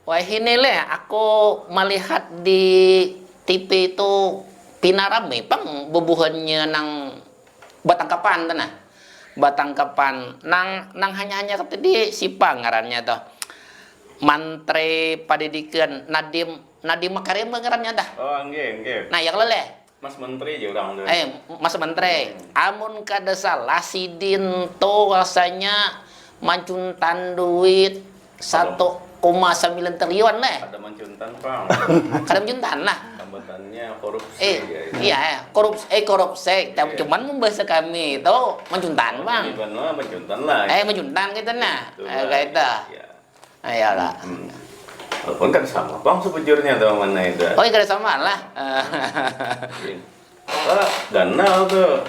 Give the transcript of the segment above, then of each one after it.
Wah ini le, aku melihat di TV itu pinarame pang bubuhannya nang Batangkapan tanah. Batangkapan nang hanya kata di Sipang ngarannya tuh. Mantri Pendidikan Nadiem Makarim ngarannya dah. Oh, nggih. Nah, ya kalau le. Mas Menteri aja orang tuh. Mas Menteri, amun kada salah sidin to rasanya mancuntan duit 1,9 triliun leh. Ada mancuntan, Bang. Kada mancuntan lah. Tambatannya korupsi. Iya, korupsi. Cuman membahasa kami itu mancuntan, Bang. Gimana mancuntan lah. Mancuntan kita nah. Kayak itu. Iya. Ayolah. Walaupun kan sama, Bang, sebujurnya tuh mana itu. Oh, kada sama lah. Ganal tuh.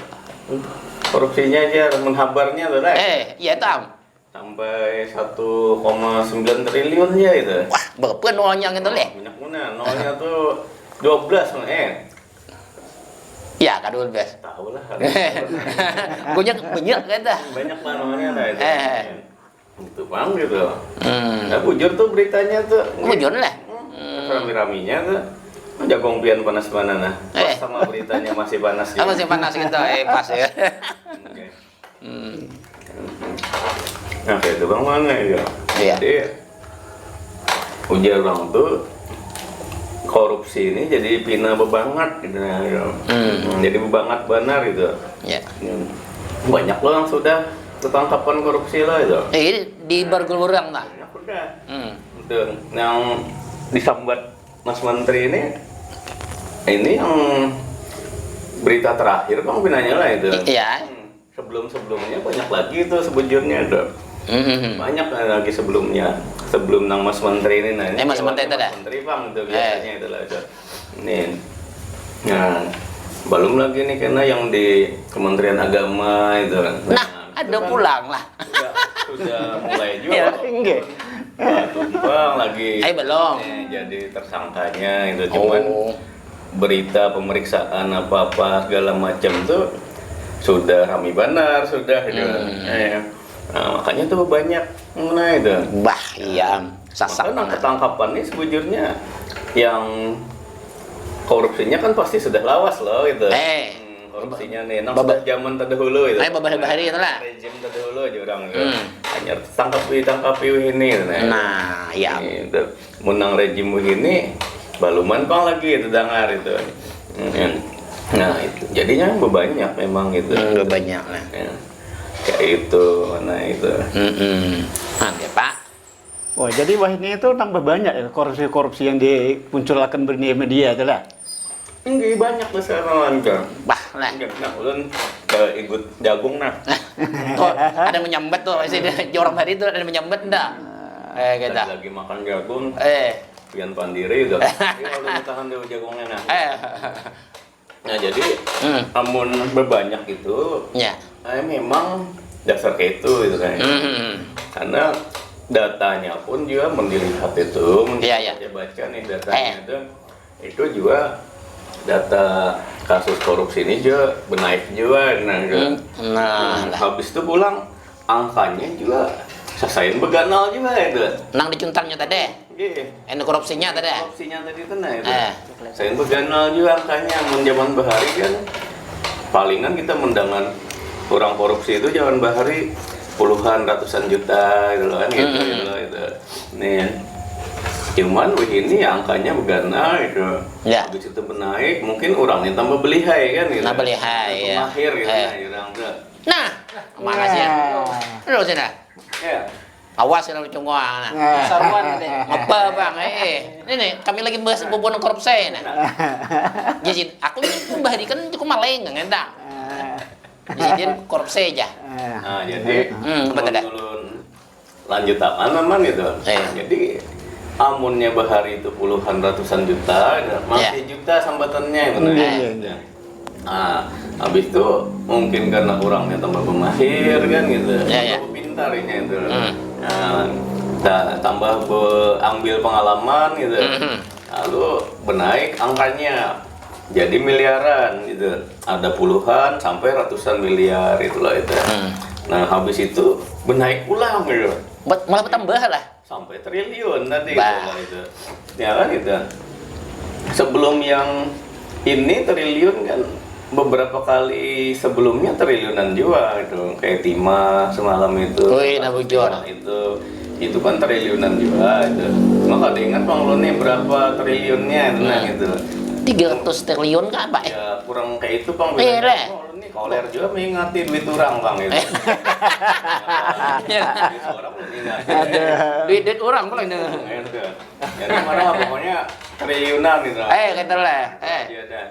Korupsinya aja, menghabarnya tuh, Iya tam. sampai 1,9 triliun ya itu. Wah, berapa nolnya gitu leh? Banyak mana? Nolnya tuh 12, Ya, kada bes. tahu lah. Banyak kata. Banyak lah nolnya ada itu. Itu Bang gitu. Hmm. Bujur tuh beritanya tuh. Bujur lah. Rami-raminya tuh. Jagung pian panas mana nah. Pas sama beritanya masih panas juga. Masih panas gitu, pas ya. Oke. Nah, kayak itu Bang mana ya? Iya. Jadi ujar orang tuh korupsi ini jadi pina bebangat gitu ya. Jadi bebangat benar gitu. Ya. Banyak loh yang sudah ketangkapan korupsi lah itu. Ini di bergulurang tak? Banyak udah. Hmm. Yang disambat Mas Menteri ini yang berita terakhir Bang pinanya lah itu. Iya. Sebelum-sebelumnya banyak lagi itu sebujurnya ada. Banyak lagi sebelumnya. Sebelum nang Mas Menteri ini nah. Mas Menteri itu dah. Mas Menteri Bang itu biasanya itu lah itu. Ini. Nah, belum lagi nih karena yang di Kementerian Agama itu. Nah, ada kan pulang lah. Sudah mulai juga. Ya, enggak. Tumpang lagi. Belum. Jadi tersangkanya itu cuman berita pemeriksaan apa-apa segala macam tuh sudah rame benar sudah itu. Nah, makanya tuh banyak mana itu. Bah, iya. Sasak Makanya ketangkapan ini sebujurnya yang korupsinya kan pasti sudah lawas loh gitu. Korupsinya nih, sudah zaman terdahulu itu. Bahari itu lah. Rezim terdahulu aja orang itu. Hanya tangkapi ini. Nah, ya. Itu. Menang rezim begini, baluman Bang lagi itu dengar itu. Nah itu, jadinya banyak memang itu. Banyak lah. Ya. Kayak itu, mana itu. Oke, Pak. Wah, jadi wah ini itu tambah banyak ya korupsi-korupsi yang dimunculkan di media itu lah. Enggak banyak lah sekarang kan. Bah, lah. Nah, ulun ikut jagung nah. Tuh, ada menyambat tuh, masih di orang tadi itu ada menyambat enggak? Kita. Lagi makan jagung. Pian pandiri udah. Iya, ulun tahan dulu jagungnya nah. Nah, jadi amun berbanyak itu. Ya. Memang dasar kayak itu gitu kan. Karena datanya pun juga melihat itu, baca nih datanya itu juga data kasus korupsi ini juga menaik juga. Nah, habis itu pulang angkanya juga sasain beganal juga itu. Nang dicuntarnya tadi. Iya. Korupsinya tadi. Korupsinya tadi itu nah itu. Sasain beganal juga angkanya zaman bahari kan palingan kita mendengar orang korupsi itu zaman bahari puluhan ratusan juta gitu kan gitu itu. Nih cuman ini angkanya begana gitu. Habis itu menaik mungkin orangnya tambah beli high kan gitu. Beli high ya. Mahir gitu Nah, makasih ya. Lu sini. Ya. Awas ya cungguang. Saruan deh. Apa Bang? Ini kami lagi bahas bubuhan korupsi nah. Jadi aku bahari kan cukup maleng enggak. Jadi korupsi aja. Nah, jadi betul. Lanjut apa gitu. Jadi amunnya bahari itu puluhan ratusan juta, masih juta sambatannya itu. Nah, habis itu mungkin karena orangnya tambah pemahir kan gitu. Tambah pintar ini itu. Tambah ambil pengalaman gitu. Lalu menaik angkanya. Jadi miliaran gitu, ada puluhan sampai ratusan miliar itulah itu. Nah habis itu menaik ulang gitu. Malah bertambah lah. sampai triliun tadi Bah. itu. Ya kan itu. Sebelum yang ini triliun kan beberapa kali sebelumnya triliunan juga itu kayak Timah semalam itu. Wih, Nabujor. Itu kan triliunan juga itu. Maka ingat Bang Loni berapa triliunnya tenang itu. 300 triliun kah, Pak? Ya kurang kayak itu Bang. Iya, Le. Bang Loni koler juga mengingati duit orang Bang itu. Duit orang belum ingat. Duit orang kalau ini. Gitu. Jadi mana pokoknya triliunan gitu. Kata lah. Iya dah.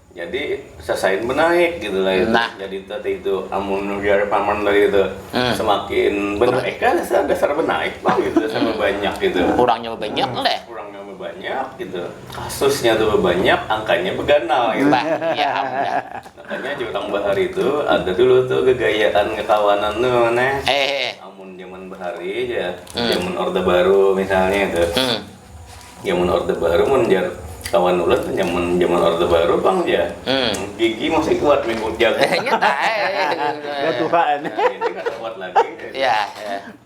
Jadi selesai menaik gitu lah itu. Nah. Jadi tadi itu amun biar paman dari itu semakin menaik kan dasar menaik Bang gitu sama banyak gitu. Kurangnya banyak lah. Kurangnya banyak gitu. Kasusnya tuh banyak, angkanya beganal gitu. Bah, ya udah. Makanya Jurang Bahari itu ada dulu tuh kegayaan kekawanan tuh mana. Amun zaman Bahari aja, zaman Orde Baru misalnya itu. Zaman Orde Baru menjar kawan ulat tuh zaman Orde Baru Bang ya. Gigi masih kuat minggu jaga. Nyata. Ya Tuhan. Nah, ini kan kuat lagi. Ya.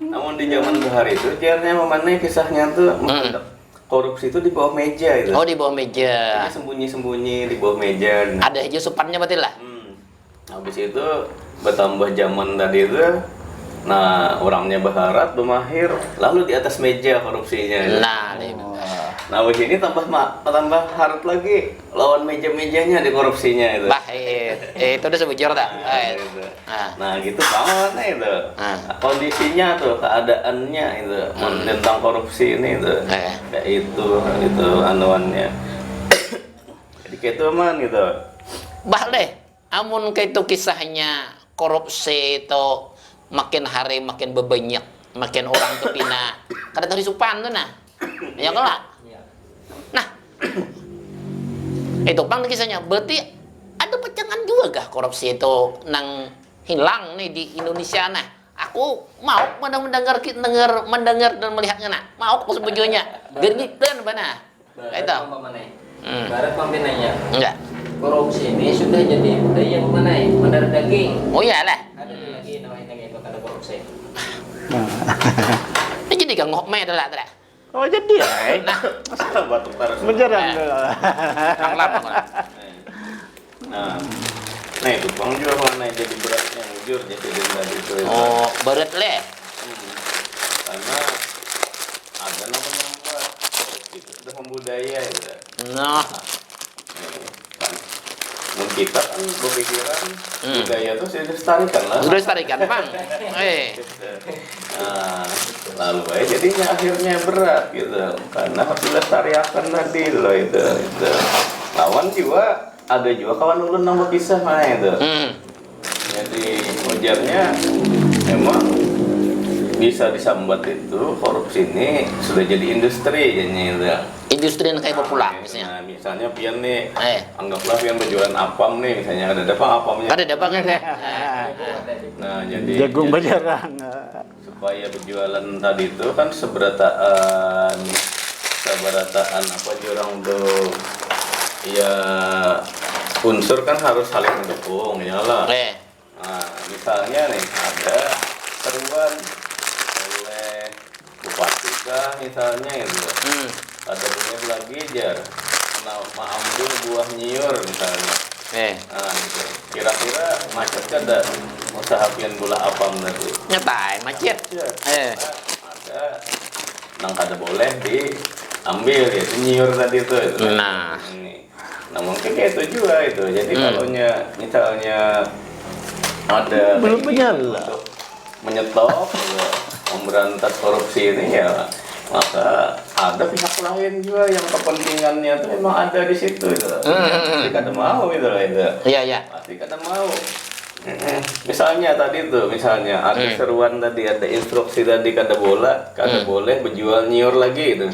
Namun di zaman Bahari itu jarnya memanai kisahnya tuh korupsi itu di bawah meja itu. Oh, di bawah meja. Jadi sembunyi-sembunyi di bawah meja. Ada aja supannya berarti lah. Habis itu bertambah zaman tadi itu, nah orangnya berharap, bermahir, lalu di atas meja korupsinya. Nah, Nah begini tambah harap lagi lawan meja-mejanya di korupsinya itu. bah, itu udah sebujur tak? Gitu. Nah gitu banget itu. Kondisinya tuh, keadaannya itu tentang korupsi ini itu. Kayak itu anuannya. Jadi kayak itu aman gitu. Bah deh, amun kayak itu kisahnya korupsi itu makin hari makin bebanyak, makin orang tuh pina. Kada dari supan tuh nah. Ya kelak. Nah, itu bang kisahnya. Berarti ada pecangan juga gak korupsi itu nang hilang nih di Indonesia nah. Aku mau mendengar dan melihatnya nah. Mau aku sebujurnya. Gergitan mana? Itu. Barat pampinanya. Enggak. Korupsi ini sudah jadi budaya memanai, mendarah daging. Oh iya lah. Ada lagi namanya itu ada korupsi. Ini jadi kan ngok me adalah. Oh jadi ya. Batuk taruh. Menjarang. Angklap. Nah itu Bang juga mana jadi beratnya jujur jadi tadi itu. Oh, berat le. Karena ada nama-nama itu sudah membudaya gitu. Nah, Kan mungkin kita kan berpikiran budaya itu sudah dilestarikan lah. udah lestarikan bang. Nah, lalu jadinya akhirnya berat gitu karena harus dilestarikan tadi loh itu. Lawan juga ada juga kawan ulun nambah pisah mana itu. Jadi ujarnya memang bisa disambat itu korupsi ini sudah jadi industri jadinya itu. Industri yang kayak populer misalnya. Nah, misalnya pian nih, anggaplah pian berjualan apam nih misalnya ada apamnya. Ada dapat kan? Nah, jadi Jagung Menjarang. supaya berjualan tadi itu kan seberataan apa jurang tuh ya unsur kan harus saling mendukung ya lah. Nah, misalnya nih ada seruan oleh bupati kah misalnya itu. Ada punya lagi jar ambil buah nyiur misalnya. Nah, gitu. Kira-kira macet kan ada usaha pian bola apam nanti. Nyetai macet. Ada nang kada boleh diambil ya nyiur tadi itu. Nah. Nah mungkin kayak itu juga itu. Jadi kalau misalnya ada Belum menyala. untuk menyetop memberantas korupsi ini ya maka ada pihak lain juga yang kepentingannya itu memang ada di situ itu. Pasti kada mau itu lah itu. Iya. Pasti kada mau. Misalnya tadi tuh, ada seruan tadi, ada instruksi tadi kada boleh berjual nyiur lagi itu.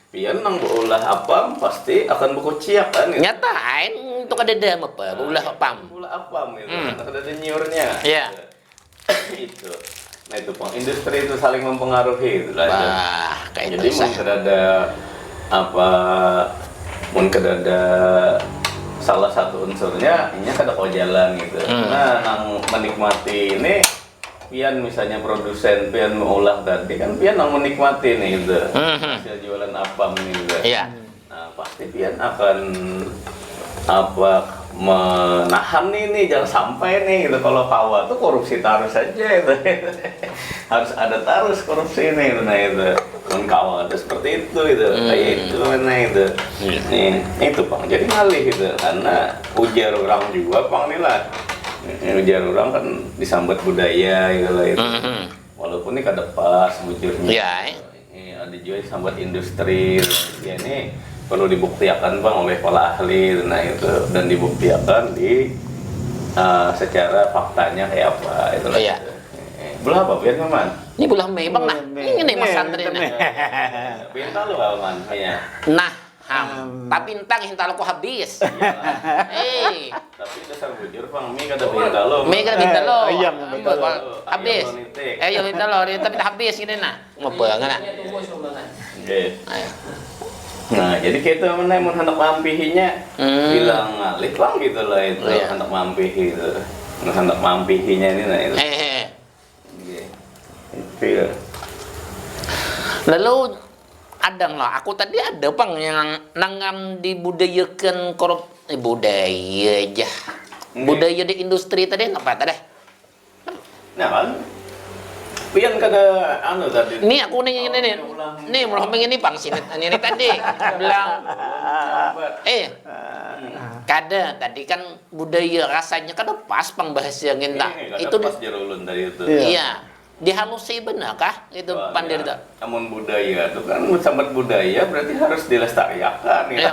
Pian nang berulah apam pasti akan berkociak kan gitu. Nyatain untuk ada dam apa? Ulah apam. Ulah apam itu. Ada nyiurnya. Iya. Itu. Nah itu Bang, industri itu saling mempengaruhi itu lah. Wah, kayak jadi itu mungkin ada salah satu unsurnya ini kada kau jalan gitu. Nah nang menikmati ini pian misalnya produsen pian mengolah tadi kan pian mau menikmati nih gitu. Hasil jualan apa nih gitu. Iya. Nah, pasti pian akan apa menahan ini jangan sampai nih gitu. Kalau kawa tuh korupsi terus saja itu. Harus ada terus korupsi ini gitu. Nah itu kan kawa itu seperti itu gitu. Kayak itu mana itu. Nih itu Bang. Jadi ngalih gitu karena ujar orang juga Bang nih lah. Ujar orang kan disambat budaya gitu lah itu. Walaupun ini kada pas bujurnya. Iya. Ini ada juga disambat industri. Ya ini perlu dibuktikan Bang oleh para ahli nah itu dan dibuktikan di secara faktanya kayak apa itu lah. Iya. Belah apa biar man? Ini bulan Mei Bang nah. Ini Mas Santri nah. Pinta lu man ya. Nah, tapi entang hinta lo habis. Tapi dasar bujur Bang, mi kada pinta lo. Mei kan pinta lo. Ayam Habis. Yo pinta lo, tapi habis gini nah. Ngebangan nah. Nah, jadi kita mana mau hendak mampihinya bilang ngalih Bang gitu lah itu hendak mampihi itu. Hendak mampihinya ini nah itu. Itu. Lalu ada lah, aku tadi ada Bang yang nangan dibudayakan budaya aja. Budaya di industri tadi apa tadi? Nah kan, pian kada anu tadi. Ini aku nih nih mau ngomong ini Bang sini ini tadi bilang kada tadi kan budaya rasanya kada pas Bang bahasa yang enggak itu pas jerulun tadi itu. Iya. Dihalusi benar kah itu pandir itu? Namun budaya itu kan sambat budaya berarti harus dilestarikan ya.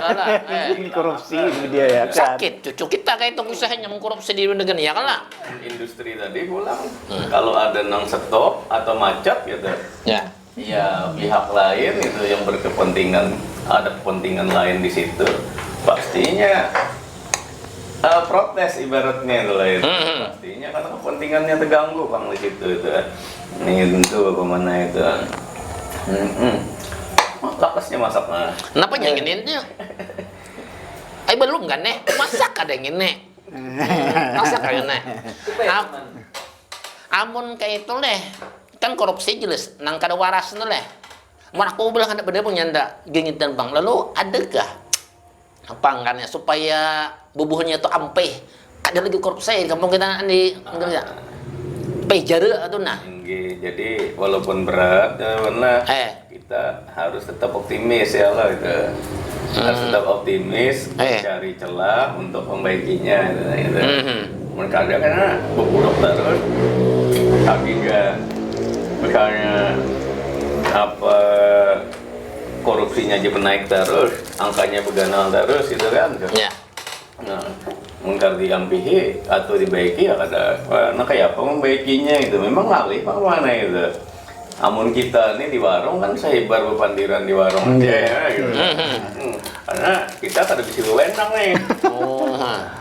Ini korupsi dia ya kan. Sakit cucu kita kayak itu usahanya mengkorupsi di negara ya kan lah. Industri tadi pulang kalau ada nang stop atau macet gitu. Ya. Ya pihak lain itu yang berkepentingan ada kepentingan lain di situ pastinya protes ibaratnya itu lah itu. Pastinya karena kepentingannya terganggu Bang di situ itu. Ini tentu kemana itu. Lapasnya masak mah. Kenapa yang ini? Belum kan nih? Masak ada yang ini. Masak ada nih. Amun kayak itu leh, kan korupsi jelas. Nang kada waras leh. Mun aku bilang ada benda punya ndak gengitan Bang. Lalu adakah apa anggarnya supaya bubuhnya itu ampe? Ada lagi korupsi di kampung kita di enggak pejara atau nah. Jadi walaupun berat karena kita harus tetap optimis ya lah itu. Harus tetap optimis, cari celah untuk membaikinya gitu. Kadang karena berburuk terus tapi enggak misalnya apa korupsinya aja menaik terus, angkanya berganal terus itu kan. Ya. Nah, mungkin diampihi atau dibaiki ya ada. Nah kayak apa membaikinya itu memang ngalih Pak mana itu. Amun kita ini di warung kan sehebar bepandiran di warung aja ya gitu. Karena kita ada bisa wewenang nih.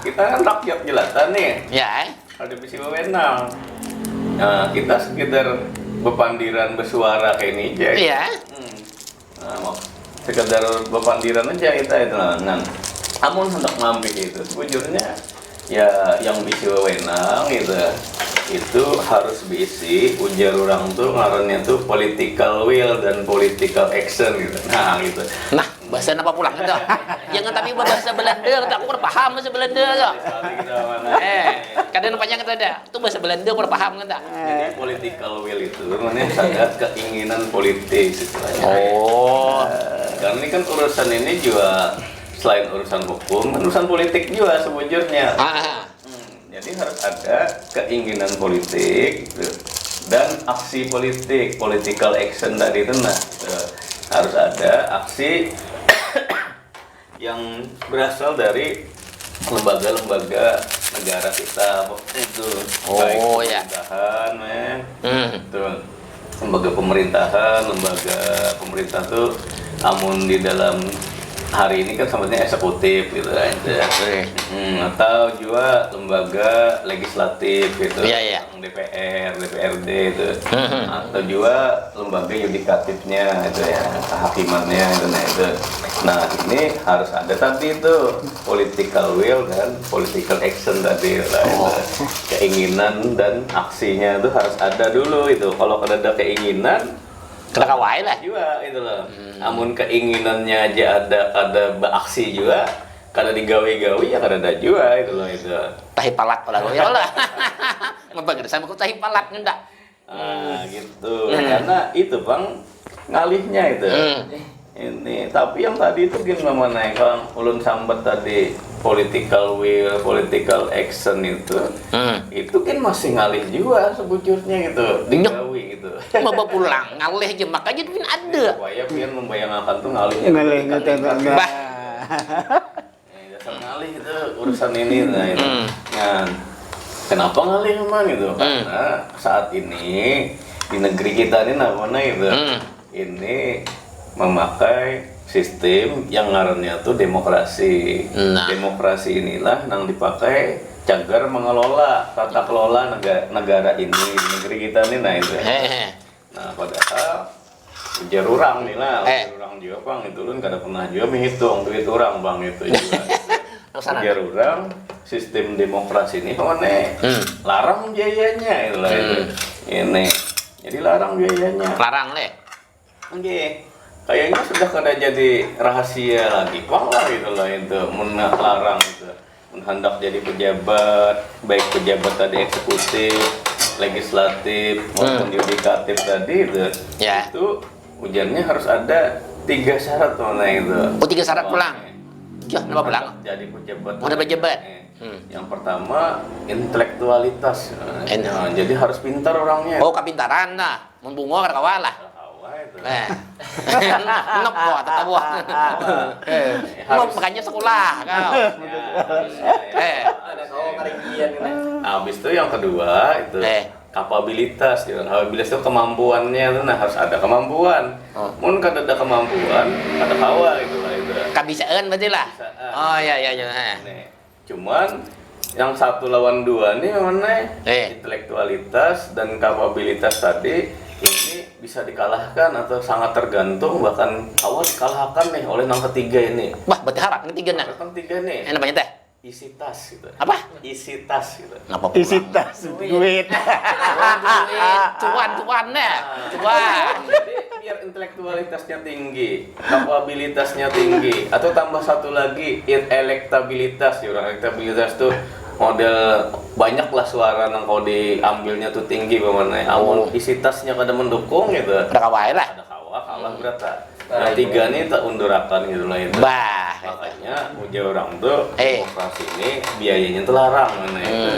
Kita kan rakyat jelata nih. Ya. Ada bisa wewenang. Nah, kita sekedar bepandiran bersuara kayak ini aja. Iya. Nah, sekedar bepandiran aja kita itu nah. Amun hendak mampir itu sejujurnya ya yang bisa wewenang itu harus diisi ujar orang tuh ngarannya tuh political will dan political action gitu. Nah gitu. Nah, bahasa apa pulang itu? Jangan tapi bahasa Belanda, aku kurang paham bahasa Belanda kok. Kadang panjang kita ada. Itu bahasa Belanda kurang paham kan tak? Jadi political will itu namanya ada keinginan politik istilahnya. Karena ini kan urusan ini juga selain urusan hukum, urusan politik juga sebujurnya. Jadi harus ada keinginan politik dan aksi politik, political action tadi itu harus ada aksi yang berasal dari lembaga-lembaga negara kita itu. Baik pemerintahan, lembaga pemerintahan tuh, namun di dalam hari ini kan sebenarnya eksekutif gitu kan. Atau juga lembaga legislatif gitu. Iya. DPR, DPRD itu. Atau juga lembaga yudikatifnya itu ya, kehakimannya itu. Nah, ini harus ada tadi itu political will dan political action tadi lah, itu. Keinginan dan aksinya itu harus ada dulu itu. Kalau ada keinginan Kena kawai lah. juga itu loh. Namun keinginannya aja ada aksi juga, kada digawe-gawe ya kada ada juga itu loh itu. Tahi palat pala ya lah. Mabagir sama ko tahi palat ngendak. Gitu. Karena itu Bang ngalihnya itu. Ini tapi yang tadi itu gimana naik kalau ulun sambat tadi political will, political action itu kan masih ngalih juga sebujurnya gitu, digawe gitu. Mau pulang ngalih aja makanya pun ada. Supaya biar membayangkan tuh ngalihnya. Ngalih Bah. Dasar ngalih itu urusan ini nah itu. Nah, kenapa ngalih emang itu? Karena saat ini di negeri kita ini namanya itu ini memakai sistem yang ngarannya tuh demokrasi. Nah. Demokrasi inilah yang dipakai cagar mengelola tata kelola negara ini di negeri kita ini nah itu. Nah padahal ujar orang nih lah, ujar orang juga Bang itu kan kada pernah juga menghitung duit orang Bang itu juga. Ujar orang sistem demokrasi ini mana larang biayanya itu lah itu. Ini jadi larang biayanya. Larang leh. Oke. Kayaknya sudah kada jadi rahasia lagi Bang lah itu lah itu larang itu hendak jadi pejabat baik pejabat tadi eksekutif legislatif maupun yudikatif tadi itu itu ujarnya harus ada 3 syarat mana itu. 3 syarat pulang. Ya, kenapa pulang? Jadi pejabat. Mau ada pejabat. Yang pertama intelektualitas. Nah, jadi harus pintar orangnya. Oh, kapintaran nah. Membungo kada kawalah. Enak kok tetap buah. Makanya sekolah kau. Ada kau karigian ini. Habis itu yang kedua itu kapabilitas gitu. Kapabilitas itu kemampuannya itu nah harus ada kemampuan. Mun kada ada kemampuan, kada kawa gitu lah itu. Kabisaan berarti lah. Oh iya. Cuman yang 1 lawan 2 nih mana intelektualitas dan kapabilitas tadi ini bisa dikalahkan atau sangat tergantung bahkan awal dikalahkan nih oleh yang ketiga ini. Wah, berarti harap ketiga nah. Yang ketiga nih. Namanya teh? Isi tas gitu. Apa? Isi tas gitu. Ngapa pulang? Isi tas duit. Cuan nah. Cuan. Jadi biar intelektualitasnya tinggi, kapabilitasnya tinggi, atau tambah satu lagi elektabilitas. Elektabilitas tuh model banyaklah suara nang kalau diambilnya tuh tinggi bagaimana. Amun isi tasnya kada mendukung gitu. Ada kawai lah. Ada kalah berat tak. Nah, 3 nih tak undurakan gitu lah itu. Bah. Makanya ujar orang tuh demokrasi ini biayanya tuh larang mana itu.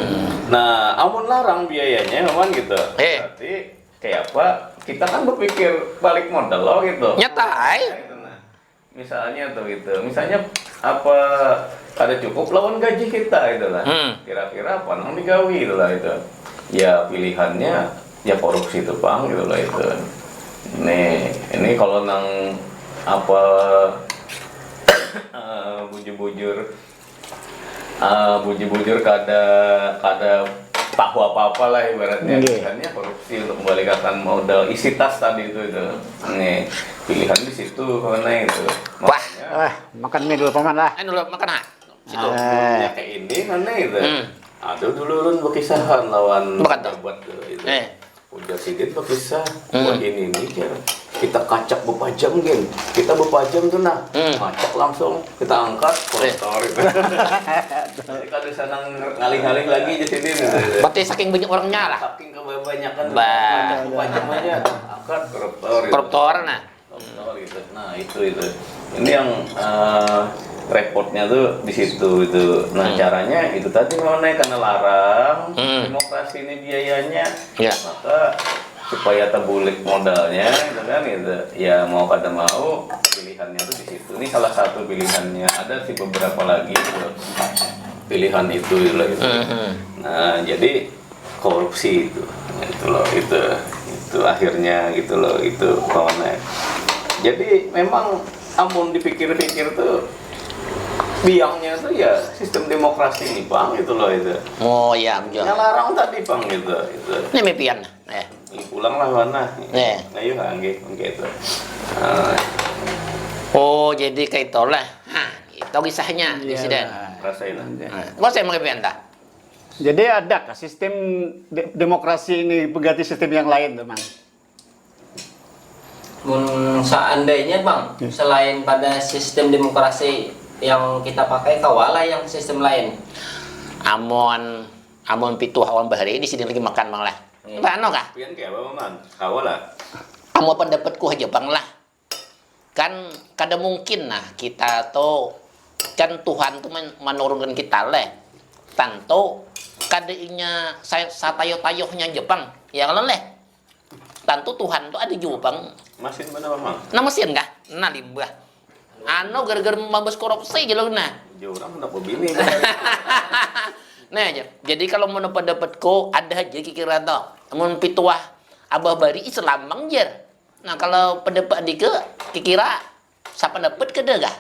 Nah, amun larang biayanya memang gitu. Berarti kayak apa? Kita kan berpikir balik modal loh gitu. Nyatai. Nah, misalnya tuh gitu. Misalnya apa ada cukup lawan gaji kita itu lah. Kira-kira apa nang digawi itu lah itu. Ya pilihannya ya korupsi itu Bang gitu lah itu. Ini kalau nang apa bujur kada tahu apa-apa lah ibaratnya. Pilihannya korupsi untuk membalikkan modal isi tas tadi itu. Nih pilihan di situ karena itu. Wah, makan mie dulu paman lah. Dulu makan ah. Situ. Ya kayak ini mana itu. Aduh dulu lun berkisahan lawan pejabat itu. Udah sidit berkisah. Wah ini nih kita kacak bepajam gen. Kita bepajam tuh nah. Kacak langsung kita angkat koruptor itu. Jadi kalau sana ngaling-ngaling lagi di sini. Berarti saking banyak orangnya lah. Saking kebanyakan bepajam aja angkat koruptor. Koruptor nah. Gitu. Nah itu ini yang repotnya tuh di situ itu. Nah caranya itu tadi mana karena larang demokrasi ini biayanya maka supaya terbulik modalnya gitu kan gitu ya mau kada mau pilihannya tuh di situ. Ini salah satu pilihannya, ada sih beberapa lagi gitu. Pilihan itu lah gitu. Nah jadi korupsi itu loh itu akhirnya gitu loh itu kawannya. Jadi memang amun dipikir-pikir tuh biangnya tuh ya sistem demokrasi nih Bang gitu loh itu. Oh ya, betul. Nyalarang tadi Bang gitu. Ini mipian. Pulang lah mana. Nah, yuk angge gitu. Oh, jadi kayak itulah. Hah, itu kisahnya Presiden. Rasain aja. Gua saya mipian dah. Jadi ada kah sistem demokrasi ini pengganti sistem yang lain, teman? Seandainya Bang, selain pada sistem demokrasi yang kita pakai, kawala yang sistem lain. Amon pituh awan bahari di sini lagi makan Bang lah. Mbak ano kah? Pian kayak apa man? Kawala. Amo pendapatku aja Bang lah. Kan kada mungkin nah kita tuh kan Tuhan tuh menurunkan kita leh. Tanto kadainya satayo-tayohnya Jepang. Ya kalau leh. Tanto Tuhan tuh ada juga Bang. Mesin mana Bang? Nah mesin kah? Nah limbah. Ano gara-gara mabes korupsi aja loh nah. Orang udah begini. Nah, jadi kalau mau pendapatku ada aja kira tuh. Mun pituah abah bari Islam mangjer. Nah, kalau pendapat dike kira siapa pendapat kede gak?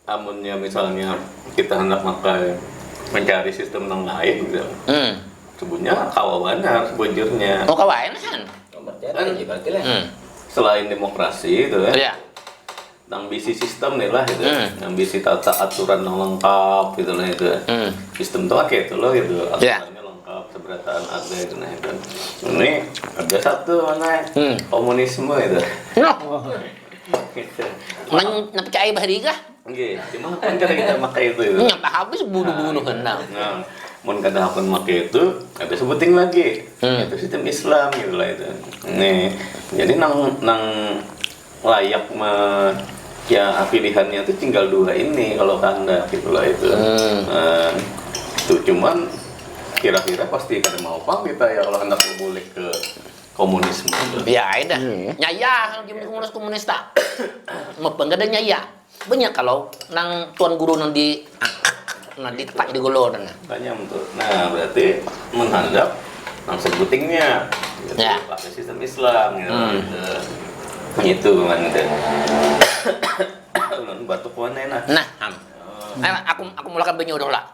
Amunnya misalnya kita hendak mencari sistem yang lain gitu. Sebutnya kawabanar sebujurnya. Oh, kawan kan? Berarti lah. Selain demokrasi itu kan. Iya. Nang bisi sistem nih lah itu. Nang bisi tata aturan yang lengkap gitu lah itu. Sistem tuh kayak itu loh gitu. Aturannya lengkap, seberataan ada gitu nah itu. Ini ada satu mana komunisme itu. Percaya bahari kah? Oke, cuma kan cara kita pakai itu. Nyampe habis bunuh-bunuh hendak. Nah, mun kada hakun make itu ada sebuting lagi. Itu sistem Islam gitu lah itu. Nih, jadi nang layak ya pilihannya itu tinggal dua ini kalau kanda gitu lah itu. Itu cuman kira-kira pasti kada mau pang kita ya kalau hendak boleh ke komunisme. Ya, ada. Nyaya kalau komunis tak. Mau bangga dan nyaya. Banyak kalau nang tuan guru nang di tak di golo nah. Banyak untuk. Nah, berarti menghadap nang sebutingnya. Gitu, ya. Pakai sistem Islam gitu. Itu kan gitu. Batuk warna enak. Nah, aku mulakan banyu dulu lah.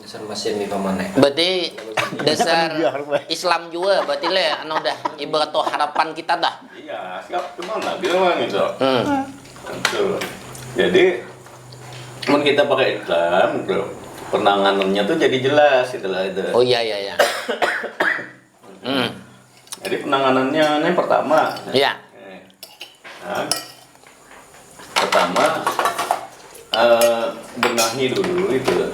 Dasar mesin nih pamannya. Berarti dasar Islam juga berarti le anu dah ibarat tuh harapan kita dah. Iya, siap cuman lah bilang gitu. Betul. Jadi mun kita pakai Islam gitu, penanganannya tuh jadi jelas itulah itu. Oh iya. Jadi penanganannya ini pertama. Iya. Nah, pertama benahi dulu itu.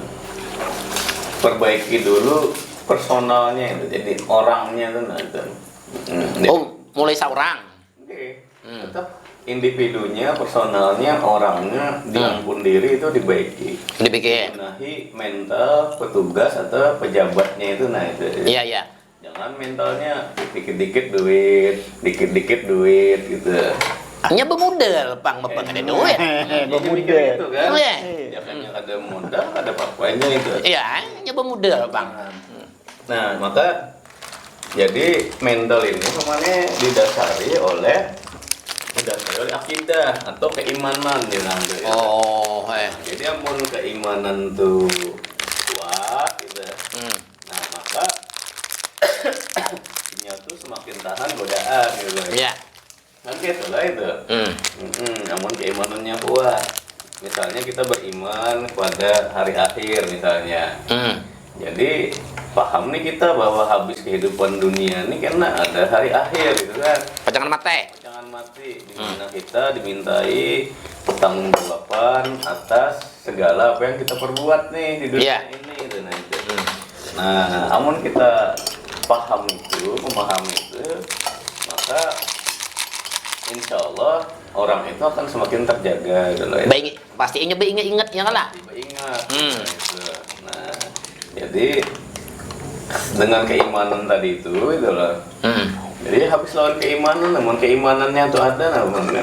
Perbaiki dulu personalnya itu, jadi orangnya tuh nah itu. Mulai seorang. Oke. Tetap individunya, personalnya, orangnya diampun diri itu dibaiki. Dibikin. Benahi mental petugas atau pejabatnya itu nah itu. Iya. Jangan mentalnya dikit-dikit duit gitu. Hanya bermodal, Bang, Bapak ada duit. Bermodal itu kan. Oh, iya. Ya kan yang ada modal, ada papanya itu. Iya, hanya bermodal, Bang. Nah, maka jadi mental ini semuanya didasari oleh akidah atau keimanan bilang tuh. Oh, Jadi amun keimanan tuh kuat gitu. Nah, maka nya tuh semakin tahan godaan gitu. Iya. Kan gitu lah itu. Namun keimanannya kuat. Misalnya kita beriman pada hari akhir misalnya. Jadi paham nih kita bahwa habis kehidupan dunia ini karena ada hari akhir gitu kan. Jangan mati. Di mana kita dimintai pertanggungjawaban atas segala apa yang kita perbuat nih di dunia ini gitu nah itu. Nah, namun kita memahami itu, maka insya Allah orang itu akan semakin terjaga gitu ya. Baik, pastinya ingat ya kan lah. Ingat. Nah, jadi dengan keimanan tadi itu loh. Jadi habis lawan keimanan, namun keimanannya tuh ada namun kan.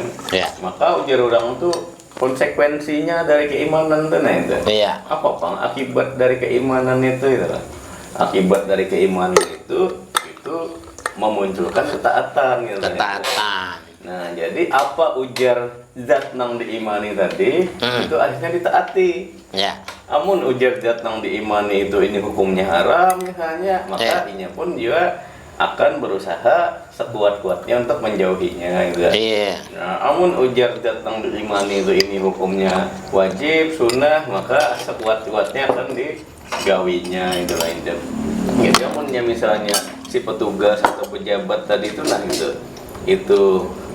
Maka ujar orang tuh konsekuensinya dari keimanan tuh nah itu. Apa Bang akibat dari keimanan itu loh. Akibat dari keimanan itu memunculkan ketaatan gitu. Ketaatan. Nah, jadi apa ujar zat nang diimani tadi itu akhirnya ditaati. Ya. Amun ujar zat nang diimani itu ini hukumnya haram misalnya, maka inya pun juga akan berusaha sekuat-kuatnya untuk menjauhinya gitu. Iya. Nah, amun ujar zat nang diimani itu ini hukumnya wajib, sunnah, maka sekuat-kuatnya akan digawinya itu lah itu. Jadi amunnya misalnya si petugas atau pejabat tadi itu nah itu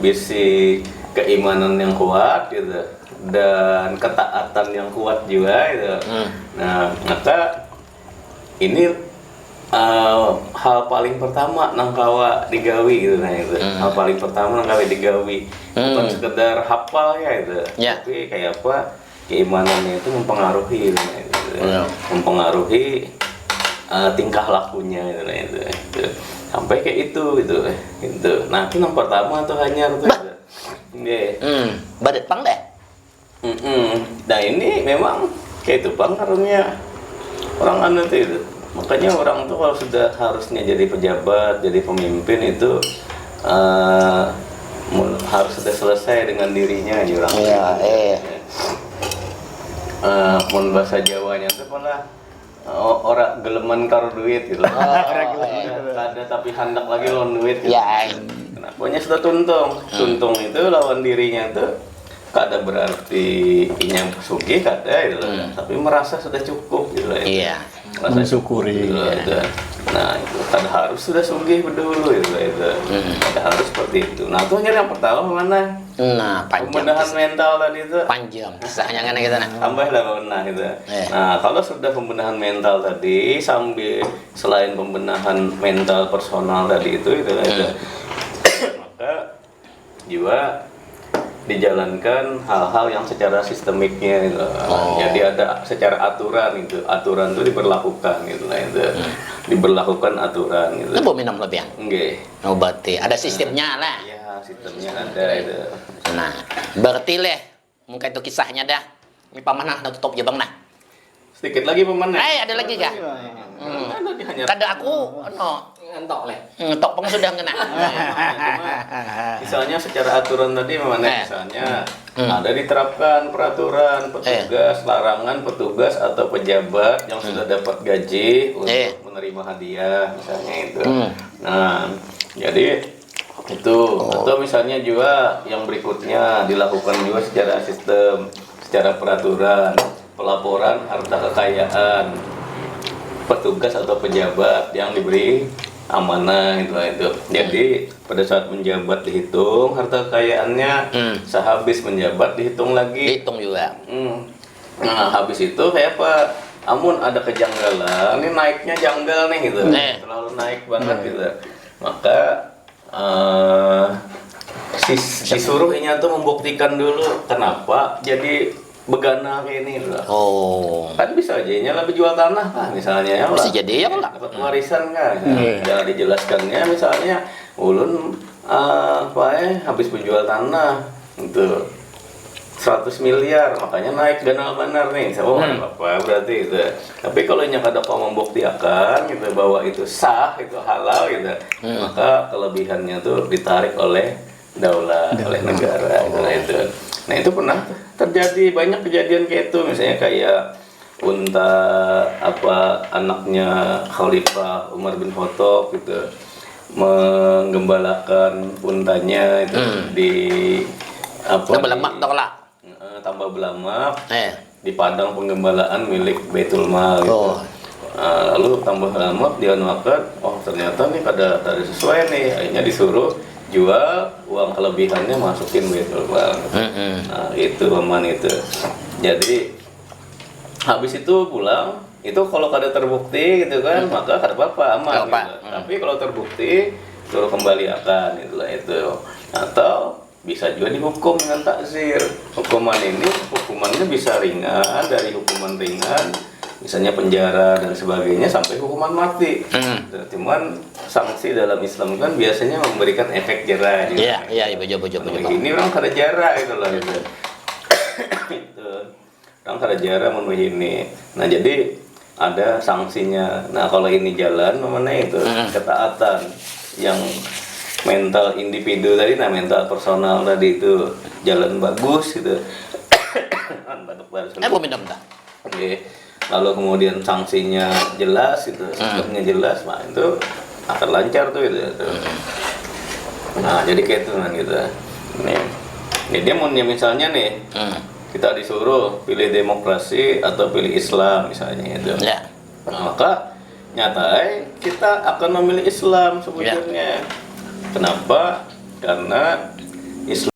bisi keimanan yang kuat gitu dan ketaatan yang kuat juga gitu. Nah, maka ini hal paling pertama nang kawa digawi gitu nah itu. Hal paling pertama nang kawa digawi bukan sekedar hafal ya itu. Ya. Tapi kayak apa keimanannya itu mempengaruhi gitu. Mempengaruhi tingkah lakunya gitu nah itu. Sampai kayak itu gitu. Nah, itu yang pertama tuh hanya tuh. Badet pang deh. Nah, ini memang kayak itu bang karena orang anu tuh itu. Makanya orang tuh kalau sudah harusnya jadi pejabat, jadi pemimpin itu harus sudah selesai dengan dirinya aja orang. Iya, Mun bahasa Jawanya tuh malah orang geleman karo duit gitu. Ada tapi hendak lagi lawan duit gitu. Ya. Kenapanya sudah tuntung. Tuntung itu lawan dirinya tuh kada berarti inyam sugih kada gitu. Tapi merasa sudah cukup gitu. Iya. Mensyukuri. Gitu. Nah, itu kada harus sudah sugih dulu gitu. Kada harus seperti itu. Nah, itu hanya yang pertama mana? Nah, panjang. Pembenahan mental tadi itu. Panjang. Kisahnya kan gitu nah. Tambahlah benar gitu. Nah, kalau sudah pembenahan mental tadi sambil selain pembenahan mental personal tadi itu maka juga dijalankan hal-hal yang secara sistemiknya gitu. Jadi ada secara aturan gitu. Aturan itu diberlakukan gitu lah itu. Diberlakukan aturan gitu. Itu minum lebih yang. Nggih. Oh, berarti ada sistemnya lah. Ya, sistemnya ada itu. Nah, berarti leh mungkin itu kisahnya dah. Ini pamanah tutup ya bang nah. Sedikit lagi pemenang. Ada lagi kah? Kada aku Entok leh. ngetok peng sudah kena. Misalnya secara aturan tadi misalnya ada diterapkan peraturan petugas, larangan petugas atau pejabat yang sudah dapat gaji untuk menerima hadiah misalnya itu. Nah, jadi itu atau misalnya juga yang berikutnya dilakukan juga secara sistem, secara peraturan pelaporan harta kekayaan petugas atau pejabat yang diberi amanah itu. Jadi pada saat menjabat dihitung harta kekayaannya, sehabis menjabat dihitung lagi. Dihitung juga. Nah, habis itu kayak apa? Amun ada kejanggalan, ini naiknya janggal nih gitu. Terlalu naik banget gitu. Maka disuruhnya tuh membuktikan dulu kenapa jadi begana kayak ini gitu. Kan bisa aja lebih jual tanah kan misalnya ya. Bisa jadi ya lah. Dapat warisan kan. Jangan dijelaskannya misalnya ulun habis menjual tanah itu 100 miliar makanya naik dana benar nih. Apa berarti itu. Tapi kalau yang ada kau membuktikan gitu bahwa itu sah, itu halal gitu. Maka kelebihannya tuh ditarik oleh daulat, oleh negara itu. Nah, itu pernah terjadi banyak kejadian kayak itu misalnya kayak anaknya Khalifah Umar bin Khattab gitu menggembalakan untanya itu di belamak tolak. Tambah belamak di padang penggembalaan milik Baitul Mal gitu. Lalu tambah belamak dia nuakan, ternyata nih kada sesuai nih, akhirnya disuruh jual uang kelebihannya masukin Baitul Mal. Nah, itu aman itu. Jadi habis itu pulang itu kalau kada terbukti gitu kan maka kada apa-apa aman gitu. Tapi kalau terbukti suruh kembalikan itulah itu. Atau bisa juga dihukum dengan takzir. Hukumannya bisa ringan, dari hukuman ringan misalnya penjara dan sebagainya sampai hukuman mati. Cuman sanksi dalam Islam kan biasanya memberikan efek jera. Iya, bojo. Ini orang kada jera itu loh itu. Itu orang kada jera ini. Nah, jadi ada sanksinya. Nah, kalau ini jalan mana itu ketaatan yang mental individu tadi, nah mental personal tadi itu jalan bagus gitu. Boleh minum tak? Oke. Lalu kemudian sanksinya jelas gitu, sistemnya jelas, nah itu akan lancar tuh itu. Nah jadi kayak itu kan gitu. Nih dia mau misalnya nih kita disuruh pilih demokrasi atau pilih Islam misalnya itu. Ya. Nah, maka nyatanya kita akan memilih Islam sebetulnya. Kenapa? Karena Islam